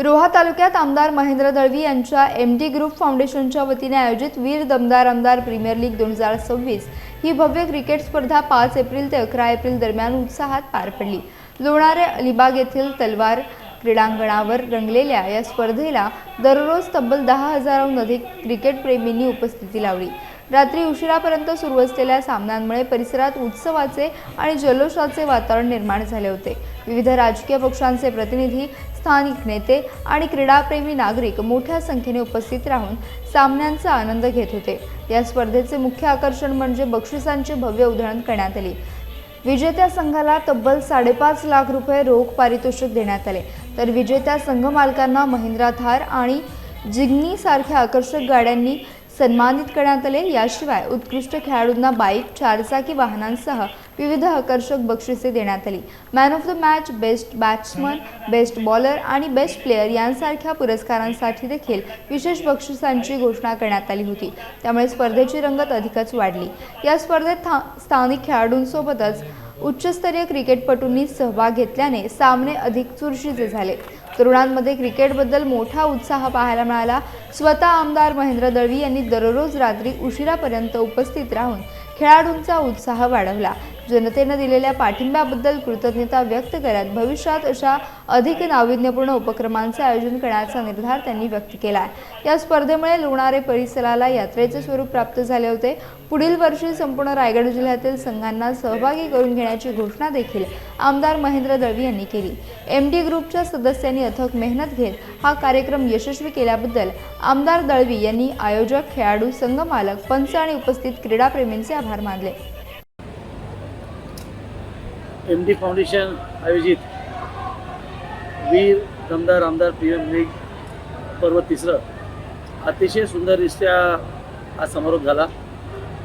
रोहा तालुक्यात आमदार महेंद्र दळवी यांच्या एमडी ग्रुप फाउंडेशनच्या वतीने आयोजित वीर दमदार आमदार प्रीमियर लीग 2026 ही भव्य क्रिकेट स्पर्धा 5 एप्रिल ते 11 एप्रिल दरम्यान उत्साहात पार पडली। लोणारे अलिबाग येथील तलवार क्रीडांगणावर रंगलेल्या या स्पर्धेला दररोज तब्बल 10,000हून अधिक क्रिकेट प्रेमींनी उपस्थिती लावली। रात्री उशिरापर्यंत सुरू असलेल्या सामन्यांमुळे परिसरात उत्सवाचे आणि जल्लोषाचे वातावरण निर्माण झाले होते। विविध राजकीय पक्षांचे प्रतिनिधी, स्थानिक नेते आणि क्रीडाप्रेमी नागरिक मोठ्या संख्येने उपस्थित राहून सामन्यांचा आनंद घेत होते। या स्पर्धेचे मुख्य आकर्षण म्हणजे बक्षिसांची भव्य उधळण करण्यात आली। विजेत्या संघाला तब्बल 5.5 लाख रुपये रोख पारितोषिक देण्यात आले, तर विजेत्या संघ मालकांना महिंद्रा थार आणि जिग्नी सारख्या आकर्षक गाड्यांनी सन्मानित करण्यात आले। याशिवाय उत्कृष्ट खेळाडूंना बाईक, चारचाकी वाहनांसह विविध आकर्षक बक्षिसे देण्यात आली। Man of the match, best batsman, best bowler आणि बेस्ट प्लेयर यांसारख्या पुरस्कारांसाठी देखील विशेष बक्षिसांची घोषणा करण्यात आली होती। त्यामुळे स्पर्धेची रंगत अधिकच वाढली। या स्पर्धेत स्थानिक खेळाडूंसोबतच उच्चस्तरीय क्रिकेटपटूंनी सहभाग घेतल्याने सामने अधिक चुरशीचे झाले। तरुणांमध्ये क्रिकेटबद्दल मोठा उत्साह पाहायला मिळाला। स्वतः आमदार महेंद्र दळवी यांनी दररोज रात्री उशिरापर्यंत उपस्थित राहून खेळाडूंचा उत्साह वाढवला। जनतेने दिलेल्या पाठिंब्याबद्दल कृतज्ञता व्यक्त करत भविष्यात अशा अधिक नाविन्यपूर्ण उपक्रमांचे आयोजन करण्याचा निर्धार त्यांनी व्यक्त केला। या स्पर्धेमुळे लोणारे परिसराला यात्रेचे स्वरूप प्राप्त झाले होते। पुढील वर्षी संपूर्ण रायगड जिल्ह्यातील संघांना सहभागी करून घेण्याची घोषणा देखील आमदार महेंद्र दळवी यांनी केली। एमडी ग्रुपच्या सदस्यांनी अथक मेहनत घेत हा कार्यक्रम यशस्वी केल्याबद्दल आमदार दळवी यांनी आयोजक, खेळाडू, संघ मालक, पंच आणि उपस्थित क्रीडाप्रेमींचे आभार मानले। एमडी फाउंडेशन आयोजित वीर दमदार आमदार प्रीमियर लीग पर्व 3 अतिशय सुंदररित्या हा समारोप झाला।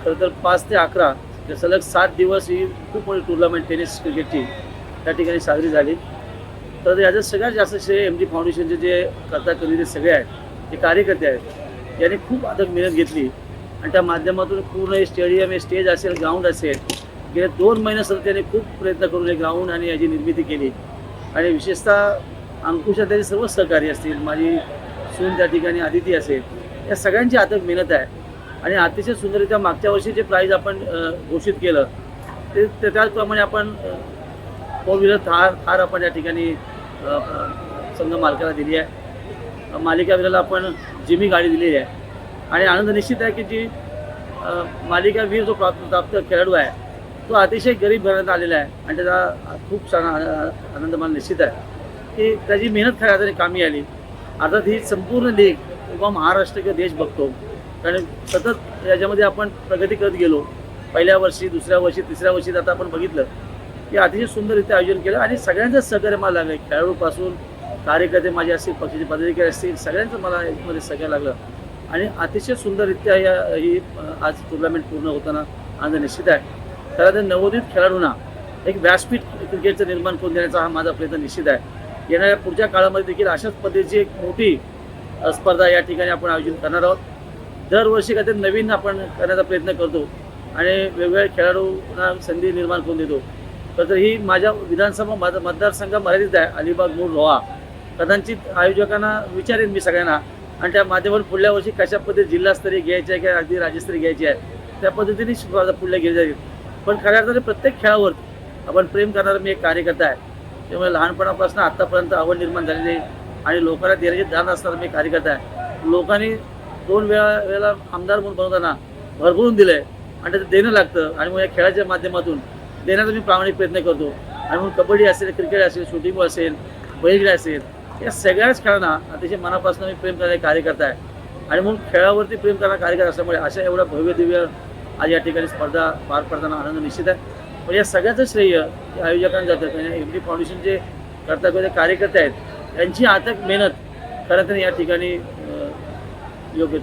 खरं तर 5 ते 11 सलग 7 दिवस ही खूप मोठी टुर्नामेंट टेनिस क्रिकेटची त्या ठिकाणी साजरी झाली। तर याचं सगळ्यात जास्त श्रेय एमडी फाउंडेशनचे जे कर्ते सगळे आहेत, जे कार्यकर्ते आहेत, यांनी खूप अथक मेहनत घेतली आणि त्या माध्यमातून पूर्ण स्टेडियम, स्टेज असेल, ग्राउंड असेल, गेल्या 2 महिने सतत त्यांनी खूप प्रयत्न करून हे ग्राउंड आणि याची निर्मिती केली। आणि विशेषतः अंकुशा त्याचे सर्व सहकारी असतील, माझी सून त्या ठिकाणी आदिती असेल, या सगळ्यांची अथक मेहनत आहे। आणि अतिशय सुंदररित्या मागच्या वर्षी जे प्राईज आपण घोषित केलं ते त्याचप्रमाणे आपण 4 व्हीलर थार आपण या ठिकाणी संघ मालकाला दिली आहे। मालिका वीराला आपण जिमी गाडी दिलेली आहे। आणि आनंद निश्चित आहे की जी मालिका वीर जो प्राप्त खेळाडू आहे तो अतिशय गरीब घराण्यात आलेला आहे आणि त्याचा खूप छान आनंद मला निश्चित आहे की त्याची मेहनत खऱ्या अर्थाने कामी आली। अर्थात ही संपूर्ण लीग किंवा महाराष्ट्र किंवा देश बघतो, कारण सतत याच्यामध्ये आपण प्रगती करत गेलो। पहिल्या वर्षी, दुसऱ्या वर्षी, तिसऱ्या वर्षी आता आपण बघितलं की अतिशय सुंदररित्या आयोजन केलं आणि सगळ्यांचं सहकार्य मला लागलं। खेळाडूपासून कार्यकर्ते माझे असतील, पक्षाचे पदाधिकारी असतील, सगळ्यांचं मला याच्यामध्ये सहकार्य लागलं आणि अतिशय सुंदररित्या ही आज टुर्नामेंट पूर्ण होताना आनंद निश्चित आहे। खरं तर नवोदित खेळाडूंना एक व्यासपीठ क्रिकेटचं निर्माण करून देण्याचा हा माझा प्रयत्न निश्चित आहे। येणाऱ्या पुढच्या काळामध्ये देखील अशाच पद्धतीची एक मोठी स्पर्धा या ठिकाणी आपण आयोजित करणार आहोत। दरवर्षी काहीतरी नवीन आपण करण्याचा प्रयत्न करतो आणि वेगवेगळ्या खेळाडूंना संधी निर्माण करून देतो। तर ही माझ्या विधानसभा मतदारसंघ मर्यादित आहे, अलिबाग, मूळ, रोहा। कदाचित आयोजकांना विचारेन मी सगळ्यांना आणि त्या माध्यमातून पुढल्या वर्षी कशा पद्धती जिल्हास्तरीय घ्यायची आहे किंवा अगदी राज्यस्तरीय घ्यायची आहे त्या पद्धतीने स्पर्धा पुढल्या गेली जाईल। पण खऱ्या अर्थाने प्रत्येक खेळावर आपण प्रेम करणारा मी एक कार्यकर्ता आहे, त्यामुळे लहानपणापासून आत्तापर्यंत आवड निर्माण झालेली आणि लोकांना देण्याची दान असणारा मी कार्यकर्ता आहे। लोकांनी 2 वेळेला आमदार म्हणून बनवताना भरभरून दिलं आहे आणि त्याचं देणं लागतं आणि मग या खेळाच्या माध्यमातून देण्याचा मी प्रामाणिक प्रयत्न करतो। आणि म्हणून कबड्डी असेल, क्रिकेट असेल, शूटिंग असेल, बैलगाडी असेल, या सगळ्याच खेळांना अतिशय मनापासून मी प्रेम करणारे कार्यकर्ता आहे आणि म्हणून खेळावरती प्रेम करणारा कार्यकर्ता असल्यामुळे अशा एवढ्या भव्य दिव्य आज या ठिकाणी स्पर्धा पार पडताना आनंद निश्चित आहे। पण या सगळ्याचं श्रेय आयोजकांना जातं, कारण एमडी फाउंडेशनचे कर्तव्य कार्यकर्ते आहेत, त्यांची अथक मेहनत खरं तर या ठिकाणी योग्य